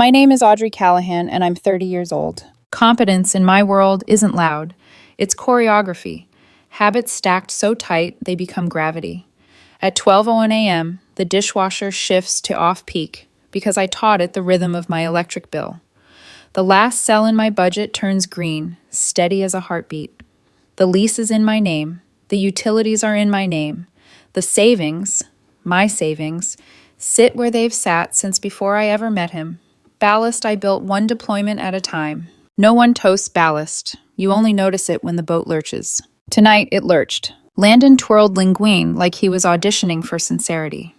My name is Audrey Callahan, and I'm 30 years old. Competence in my world isn't loud. It's choreography. Habits stacked so tight they become gravity. At 12:01 a.m., the dishwasher shifts to off-peak because I taught it the rhythm of my electric bill. The last cell in my budget turns green, steady as a heartbeat. The lease is in my name. The utilities are in my name. The savings, my savings, sit where they've sat since before I ever met him. Ballast I built one deployment at a time. No one toasts ballast. You only notice it when the boat lurches. Tonight, it lurched. Landon twirled linguine like he was auditioning for sincerity.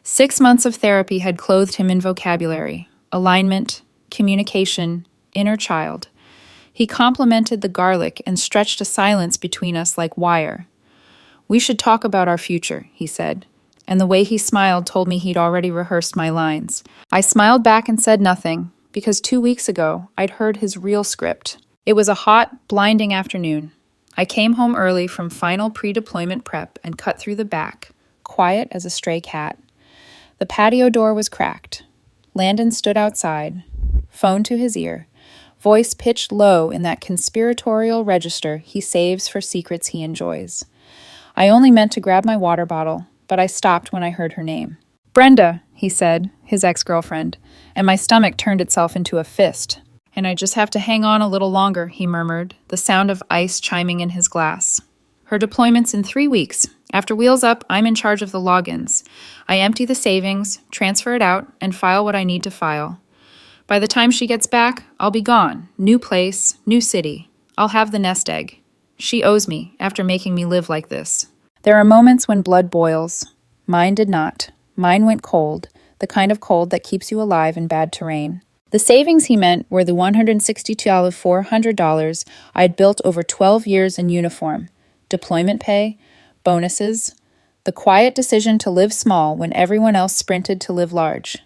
6 months of therapy had clothed him in vocabulary, alignment, communication, inner child. He complimented the garlic and stretched a silence between us like wire. "We should talk about our future," he said, and the way he smiled told me he'd already rehearsed my lines. I smiled back and said nothing, because 2 weeks ago, I'd heard his real script. It was a hot, blinding afternoon. I came home early from final pre-deployment prep and cut through the back, quiet as a stray cat. The patio door was cracked. Landon stood outside, phone to his ear, voice pitched low in that conspiratorial register he saves for secrets he enjoys. I only meant to grab my water bottle, but I stopped when I heard her name. "Brenda," he said, his ex-girlfriend, and my stomach turned itself into a fist. "And I just have to hang on a little longer," he murmured, the sound of ice chiming in his glass. "Her deployment's in 3 weeks. After Wheels Up, I'm in charge of the logins. I empty the savings, transfer it out, and file what I need to file. By the time she gets back, I'll be gone. New place, new city. I'll have the nest egg. She owes me after making me live like this." There are moments when blood boils. Mine did not. Mine went cold, the kind of cold that keeps you alive in bad terrain. The savings he meant were the $162,400 I'd built over 12 years in uniform, deployment pay, bonuses, the quiet decision to live small when everyone else sprinted to live large.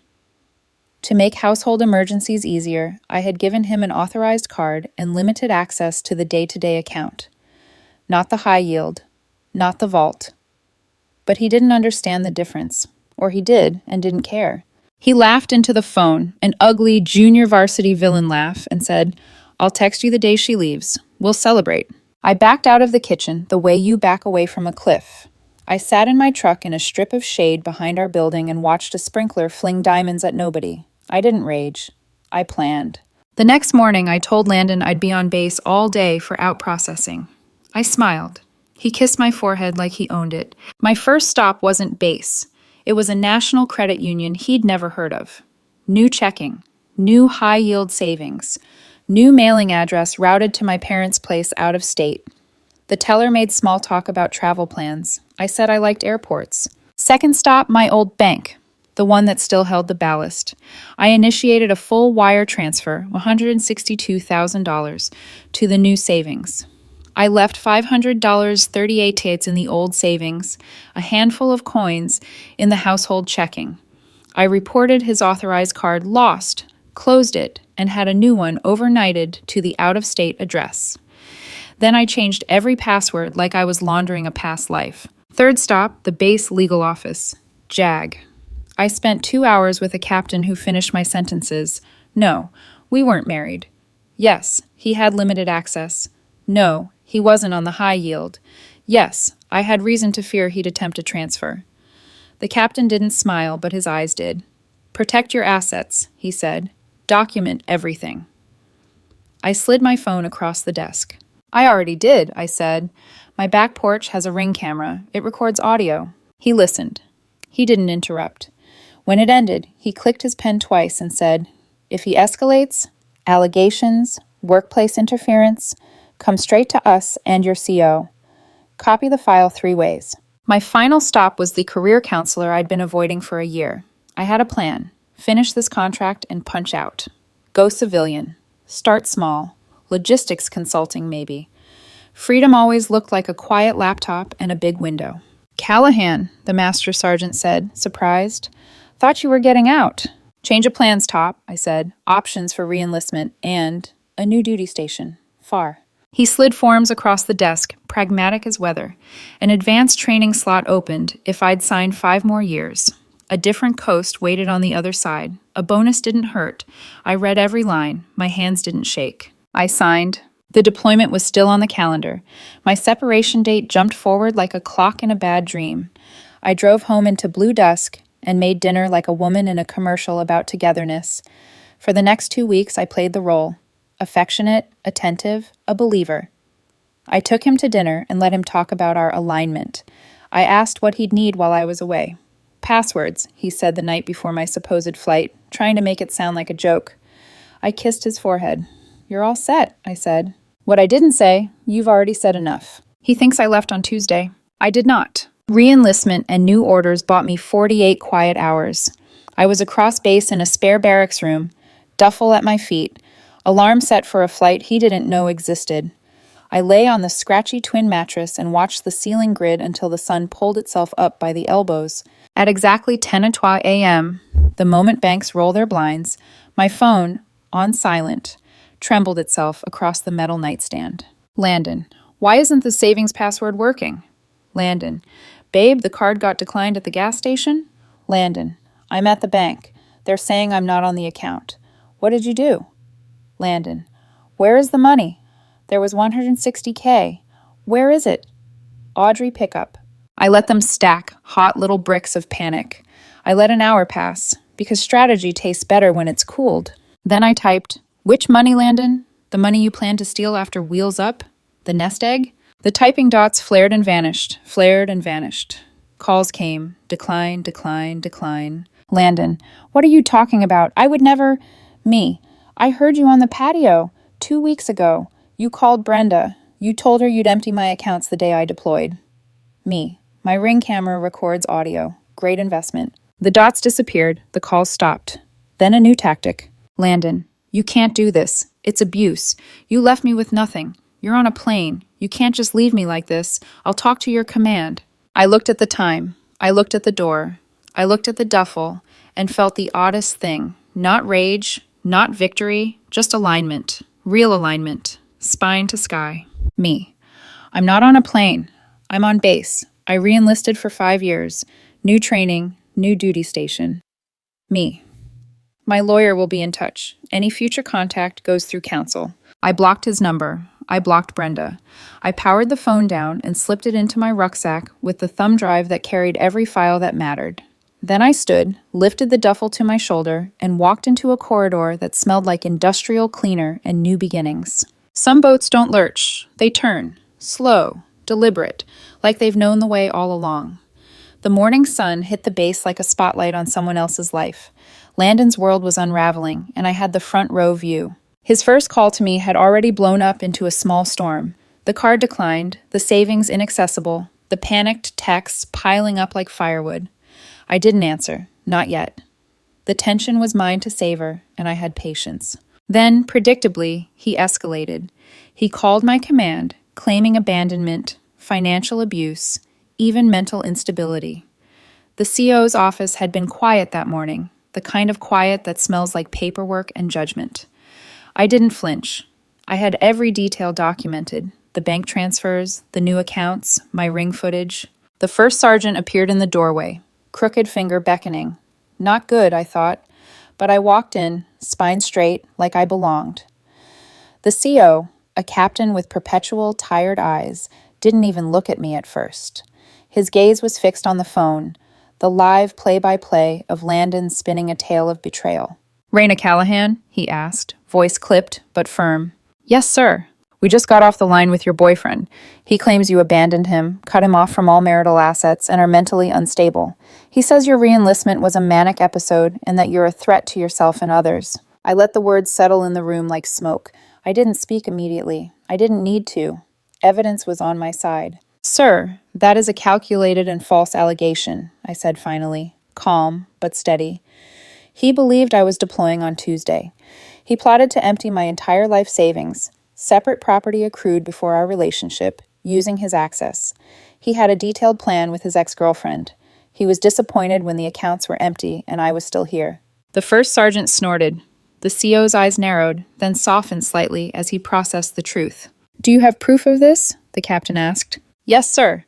To make household emergencies easier, I had given him an authorized card and limited access to the day-to-day account. Not the high yield, not the vault. But he didn't understand the difference, or he did and didn't care. He laughed into the phone, an ugly junior varsity villain laugh, and said, "I'll text you the day she leaves. We'll celebrate." I backed out of the kitchen the way you back away from a cliff. I sat in my truck in a strip of shade behind our building and watched a sprinkler fling diamonds at nobody. I didn't rage. I planned. The next morning, I told Landon I'd be on base all day for out-processing. I smiled. He kissed my forehead like he owned it. My first stop wasn't base. It was a national credit union he'd never heard of. New checking, new high-yield savings, new mailing address routed to my parents' place out of state. The teller made small talk about travel plans. I said I liked airports. Second stop, my old bank, the one that still held the ballast. I initiated a full wire transfer, $162,000, to the new savings. I left $500.38 in the old savings, a handful of coins in the household checking. I reported his authorized card lost, closed it, and had a new one overnighted to the out-of-state address. Then I changed every password like I was laundering a past life. Third stop, the base legal office. JAG. I spent 2 hours with a captain who finished my sentences. No, we weren't married. Yes, he had limited access. No, he wasn't on the high yield. Yes, I had reason to fear he'd attempt a transfer. The captain didn't smile, but his eyes did. "Protect your assets," he said. "Document everything." I slid my phone across the desk. "I already did," I said. "My back porch has a Ring camera. It records audio." He listened. He didn't interrupt. When it ended, he clicked his pen twice and said, "If he escalates, allegations, workplace interference, come straight to us and your CO. Copy the file 3 ways." My final stop was the career counselor I'd been avoiding for a year. I had a plan. Finish this contract and punch out. Go civilian. Start small. Logistics consulting, maybe. Freedom always looked like a quiet laptop and a big window. "Callahan," the master sergeant said, surprised. "Thought you were getting out." "Change of plans, Top," I said. "Options for re-enlistment and a new duty station. Far." He slid forms across the desk, pragmatic as weather. An advanced training slot opened if I'd signed 5 more years. A different coast waited on the other side. A bonus didn't hurt. I read every line. My hands didn't shake. I signed. The deployment was still on the calendar. My separation date jumped forward like a clock in a bad dream. I drove home into blue dusk and made dinner like a woman in a commercial about togetherness. For the next 2 weeks, I played the role. Affectionate, attentive, a believer. I took him to dinner and let him talk about our alignment. I asked what he'd need while I was away. Passwords, he said the night before my supposed flight, trying to make it sound like a joke. I kissed his forehead. You're all set, I said. What I didn't say, you've already said enough. He thinks I left on Tuesday. I did not. Re-enlistment and new orders bought me 48 quiet hours. I was across base in a spare barracks room, duffel at my feet, alarm set for a flight he didn't know existed. I lay on the scratchy twin mattress and watched the ceiling grid until the sun pulled itself up by the elbows. At exactly 10:03 a.m., the moment banks roll their blinds, my phone, on silent, trembled itself across the metal nightstand. Landon, why isn't the savings password working? Landon, babe, the card got declined at the gas station? Landon, I'm at the bank. They're saying I'm not on the account. What did you do? Landon, where is the money? There was $160K. Where is it? Audrey pickup. I let them stack, hot little bricks of panic. I let an hour pass, because strategy tastes better when it's cooled. Then I typed, which money, Landon? The money you plan to steal after Wheels Up? The nest egg? The typing dots flared and vanished, flared and vanished. Calls came. Decline, decline, decline. Landon, what are you talking about? I would never... Me. I heard you on the patio 2 weeks ago. You called Brenda. You told her you'd empty my accounts the day I deployed. Me. My Ring camera records audio. Great investment. The dots disappeared. The calls stopped. Then a new tactic. Landon, you can't do this. It's abuse. You left me with nothing. You're on a plane. You can't just leave me like this. I'll talk to your command. I looked at the time. I looked at the door. I looked at the duffel and felt the oddest thing. Not rage, not victory, just alignment. Real alignment. Spine to sky. Me. I'm not on a plane. I'm on base. I re-enlisted for 5 years. New training, new duty station. Me. My lawyer will be in touch. Any future contact goes through counsel. I blocked his number. I blocked Brenda. I powered the phone down and slipped it into my rucksack with the thumb drive that carried every file that mattered. Then I stood, lifted the duffel to my shoulder, and walked into a corridor that smelled like industrial cleaner and new beginnings. Some boats don't lurch. They turn. Slow. Deliberate. Like they've known the way all along. The morning sun hit the base like a spotlight on someone else's life. Landon's world was unraveling, and I had the front row view. His first call to me had already blown up into a small storm. The card declined, the savings inaccessible, the panicked texts piling up like firewood. I didn't answer, not yet. The tension was mine to savor, and I had patience. Then, predictably, he escalated. He called my command, claiming abandonment, financial abuse, even mental instability. The CO's office had been quiet that morning, the kind of quiet that smells like paperwork and judgment. I didn't flinch. I had every detail documented, the bank transfers, the new accounts, my ring footage. The first sergeant appeared in the doorway, crooked finger beckoning. Not good, I thought, but I walked in, spine straight, like I belonged. The CO, a captain with perpetual, tired eyes, didn't even look at me at first. His gaze was fixed on the phone, the live play-by-play of Landon spinning a tale of betrayal. Raina Callahan? He asked, voice clipped but firm. Yes, sir. We just got off the line with your boyfriend. He claims you abandoned him, cut him off from all marital assets, and are mentally unstable. He says your re-enlistment was a manic episode and that you're a threat to yourself and others. I let the words settle in the room like smoke. I didn't speak immediately. I didn't need to. Evidence was on my side. Sir, that is a calculated and false allegation, I said finally, calm but steady. He believed I was deploying on Tuesday. He plotted to empty my entire life savings, separate property accrued before our relationship, using his access. He had a detailed plan with his ex-girlfriend. He was disappointed when the accounts were empty and I was still here. The first sergeant snorted. The CO's eyes narrowed, then softened slightly as he processed the truth. Do you have proof of this? The captain asked. Yes, sir.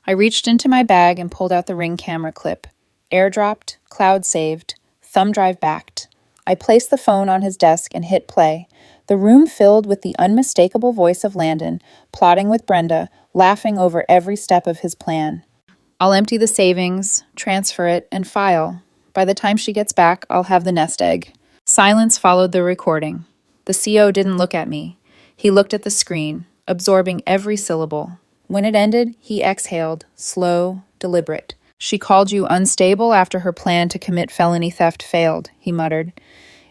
I reached into my bag and pulled out the Ring camera clip. airdropped, cloud saved, thumb drive backed. I placed the phone on his desk and hit play. The room filled with the unmistakable voice of Landon, plotting with Brenda, laughing over every step of his plan. I'll empty the savings, transfer it, and file. By the time she gets back, I'll have the nest egg. Silence followed the recording. The CO didn't look at me. He looked at the screen, absorbing every syllable. When it ended, he exhaled, slow, deliberate. She called you unstable after her plan to commit felony theft failed, he muttered.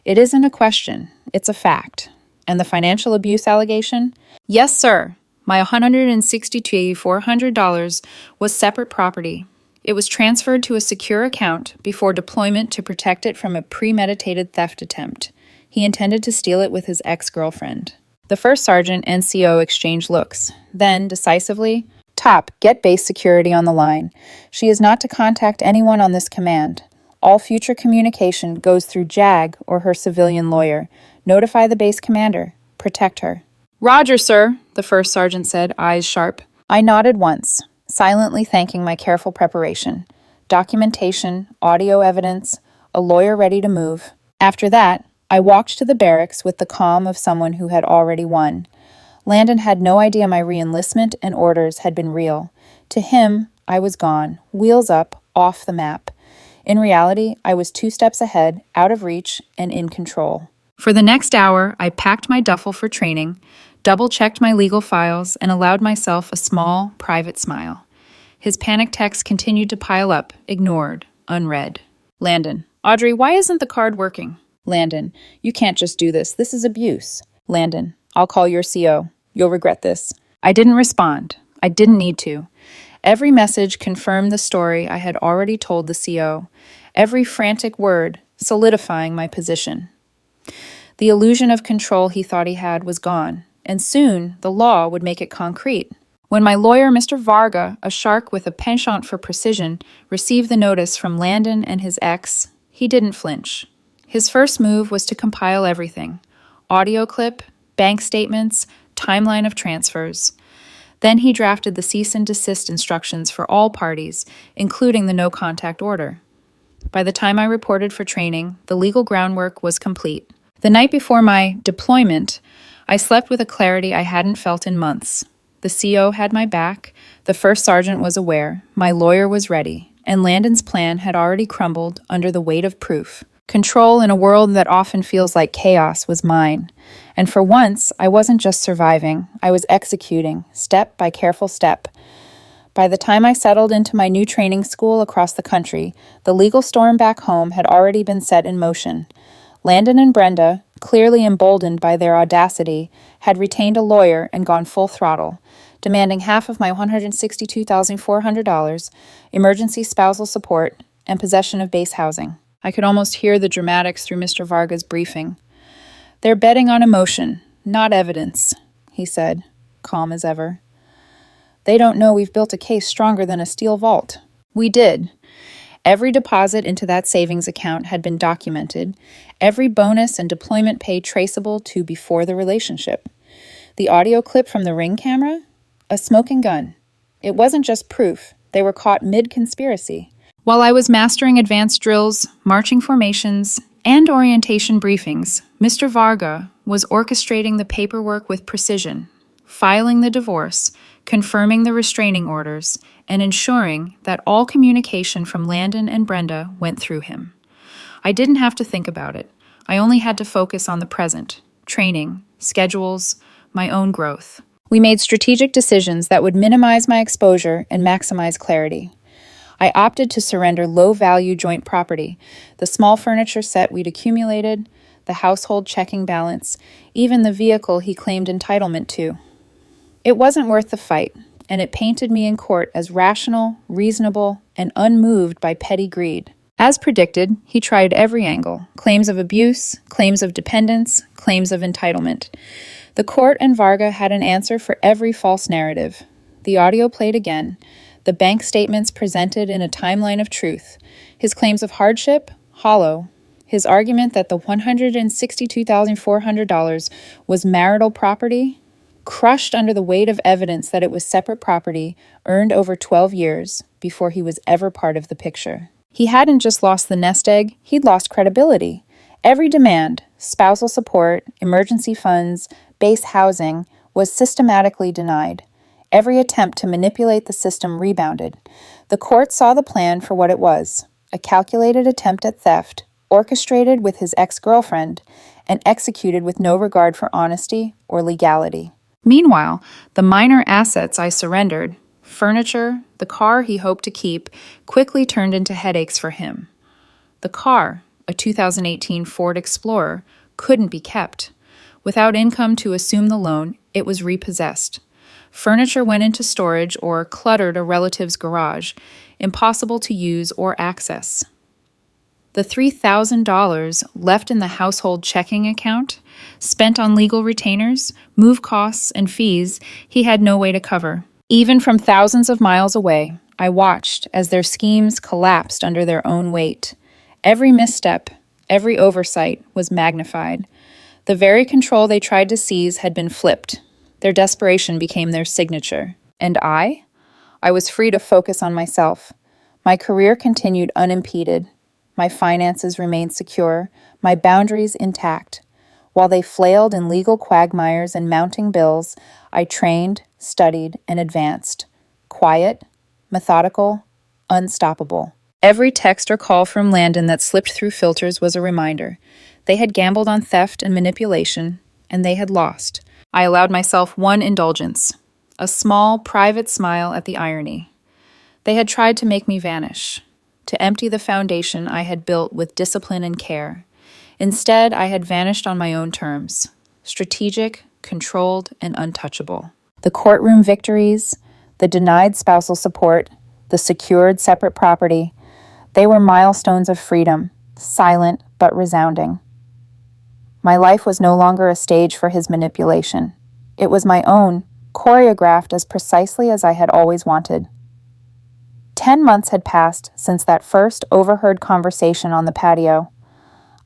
It isn't a question, it's a fact. And the financial abuse allegation? Yes, sir. My $162,400 was separate property. It was transferred to a secure account before deployment to protect it from a premeditated theft attempt. He intended to steal it with his ex-girlfriend. The first sergeant and CO exchanged looks. Then, decisively, Top, get base security on the line. She is not to contact anyone on this command. All future communication goes through JAG or her civilian lawyer. Notify the base commander. Protect her. Roger, sir, the first sergeant said, eyes sharp. I nodded once, silently thanking my careful preparation. Documentation, audio evidence, a lawyer ready to move. After that, I walked to the barracks with the calm of someone who had already won. Landon had no idea my re-enlistment and orders had been real. To him, I was gone, wheels up, off the map. In reality, I was 2 steps ahead, out of reach, and in control. For the next hour, I packed my duffel for training, double-checked my legal files, and allowed myself a small, private smile. His panic texts continued to pile up, ignored, unread. Landon, Audrey, why isn't the card working? Landon, you can't just do this. This is abuse. Landon, I'll call your CO. You'll regret this. I didn't respond. I didn't need to. Every message confirmed the story I had already told the CO. Every frantic word solidifying my position. The illusion of control he thought he had was gone, and soon the law would make it concrete. When my lawyer, Mr. Varga, a shark with a penchant for precision, received the notice from Landon and his ex, he didn't flinch. His first move was to compile everything: audio clip, bank statements, timeline of transfers. Then he drafted the cease and desist instructions for all parties, including the no contact order. By the time I reported for training, the legal groundwork was complete. The night before my deployment, I slept with a clarity I hadn't felt in months. The CO had my back, the first sergeant was aware, my lawyer was ready, and Landon's plan had already crumbled under the weight of proof. Control in a world that often feels like chaos was mine. And for once, I wasn't just surviving, I was executing, step by careful step. By the time I settled into my new training school across the country, the legal storm back home had already been set in motion. Landon and Brenda, clearly emboldened by their audacity, had retained a lawyer and gone full throttle, demanding half of my $162,400, emergency spousal support, and possession of base housing. I could almost hear the dramatics through Mr. Varga's briefing. They're betting on emotion, not evidence, he said, calm as ever. They don't know we've built a case stronger than a steel vault. We did. Every deposit into that savings account had been documented, every bonus and deployment pay traceable to before the relationship. The audio clip from the Ring camera? A smoking gun. It wasn't just proof. They were caught mid-conspiracy. While I was mastering advanced drills, marching formations, and orientation briefings, Mr. Varga was orchestrating the paperwork with precision, filing the divorce, confirming the restraining orders, and ensuring that all communication from Landon and Brenda went through him. I didn't have to think about it. I only had to focus on the present, training, schedules, my own growth. We made strategic decisions that would minimize my exposure and maximize clarity. I opted to surrender low-value joint property, the small furniture set we'd accumulated, the household checking balance, even the vehicle he claimed entitlement to. It wasn't worth the fight, and it painted me in court as rational, reasonable, and unmoved by petty greed. As predicted, he tried every angle: claims of abuse, claims of dependence, claims of entitlement. The court and Varga had an answer for every false narrative. The audio played again, the bank statements presented in a timeline of truth, his claims of hardship, hollow, his argument that the $162,400 was marital property, crushed under the weight of evidence that it was separate property earned over 12 years before he was ever part of the picture. He hadn't just lost the nest egg, he'd lost credibility. Every demand, spousal support, emergency funds, base housing, was systematically denied. Every attempt to manipulate the system rebounded. The court saw the plan for what it was, a calculated attempt at theft, orchestrated with his ex-girlfriend, and executed with no regard for honesty or legality. Meanwhile, the minor assets I surrendered, furniture, the car he hoped to keep, quickly turned into headaches for him. The car, a 2018 Ford Explorer, couldn't be kept. Without income to assume the loan, it was repossessed. Furniture went into storage or cluttered a relative's garage, impossible to use or access. The $3,000 left in the household checking account, spent on legal retainers, move costs, and fees he had no way to cover. Even from thousands of miles away, I watched as their schemes collapsed under their own weight. Every misstep, every oversight was magnified. The very control they tried to seize had been flipped. Their desperation became their signature. And I was free to focus on myself. My career continued unimpeded. My finances remained secure, my boundaries intact. While they flailed in legal quagmires and mounting bills, I trained, studied, and advanced. Quiet, methodical, unstoppable. Every text or call from Landon that slipped through filters was a reminder. They had gambled on theft and manipulation, and they had lost. I allowed myself one indulgence, a small, private smile at the irony. They had tried to make me vanish, to empty the foundation I had built with discipline and care. Instead, I had vanished on my own terms, strategic, controlled, and untouchable. The courtroom victories, the denied spousal support, the secured separate property, they were milestones of freedom, silent but resounding. My life was no longer a stage for his manipulation. It was my own, choreographed as precisely as I had always wanted. 10 months had passed since that first overheard conversation on the patio.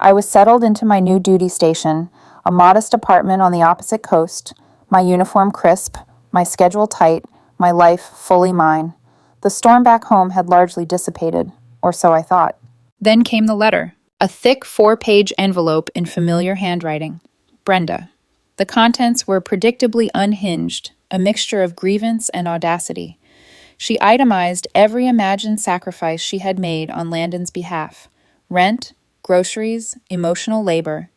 I was settled into my new duty station, a modest apartment on the opposite coast, my uniform crisp, my schedule tight, my life fully mine. The storm back home had largely dissipated, or so I thought. Then came the letter, a thick 4-page envelope in familiar handwriting. Brenda. The contents were predictably unhinged, a mixture of grievance and audacity. She itemized every imagined sacrifice she had made on Landon's behalf: rent, groceries, emotional labor.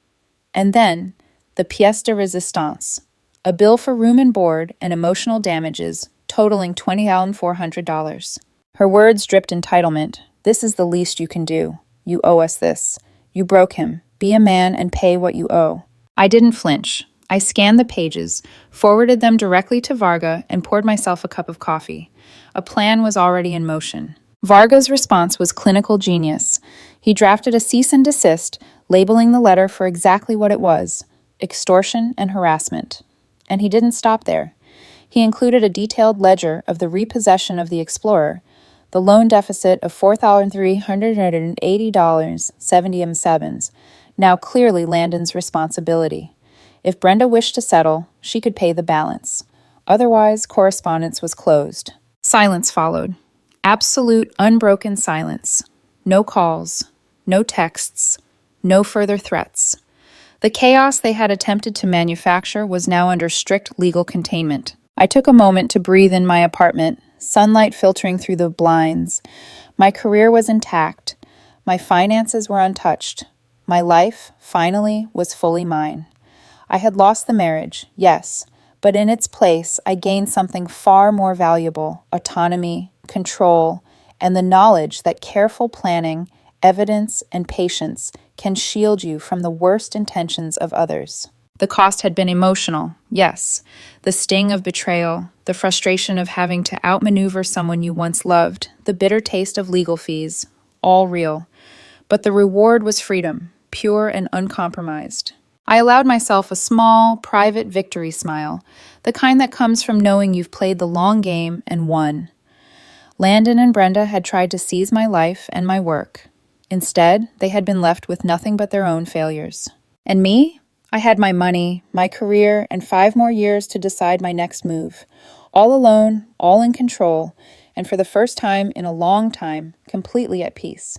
And then, the pièce de résistance, a bill for room and board and emotional damages totaling $20,400. Her words dripped entitlement. This is the least you can do. You owe us this. You broke him. Be a man and pay what you owe. I didn't flinch. I scanned the pages, forwarded them directly to Varga, and poured myself a cup of coffee. A plan was already in motion. Varga's response was clinical genius. He drafted a cease and desist, labeling the letter for exactly what it was: extortion and harassment. And he didn't stop there. He included a detailed ledger of the repossession of the Explorer, the loan deficit of $4,380.77, now clearly Landon's responsibility. If Brenda wished to settle, she could pay the balance. Otherwise, correspondence was closed. Silence followed. Absolute, unbroken silence. No calls, no texts, no further threats. The chaos they had attempted to manufacture was now under strict legal containment. I took a moment to breathe in my apartment, sunlight filtering through the blinds. My career was intact. My finances were untouched. My life, finally, was fully mine. I had lost the marriage, yes, but in its place, I gained something far more valuable: autonomy, control, and the knowledge that careful planning, evidence, and patience can shield you from the worst intentions of others. The cost had been emotional, yes. The sting of betrayal, the frustration of having to outmaneuver someone you once loved, the bitter taste of legal fees, all real. But the reward was freedom, pure and uncompromised. I allowed myself a small, private victory smile, the kind that comes from knowing you've played the long game and won. Landon and Brenda had tried to seize my life and my work. Instead, they had been left with nothing but their own failures. And me? I had my money, my career, and 5 more years to decide my next move. All alone, all in control, and for the first time in a long time, completely at peace.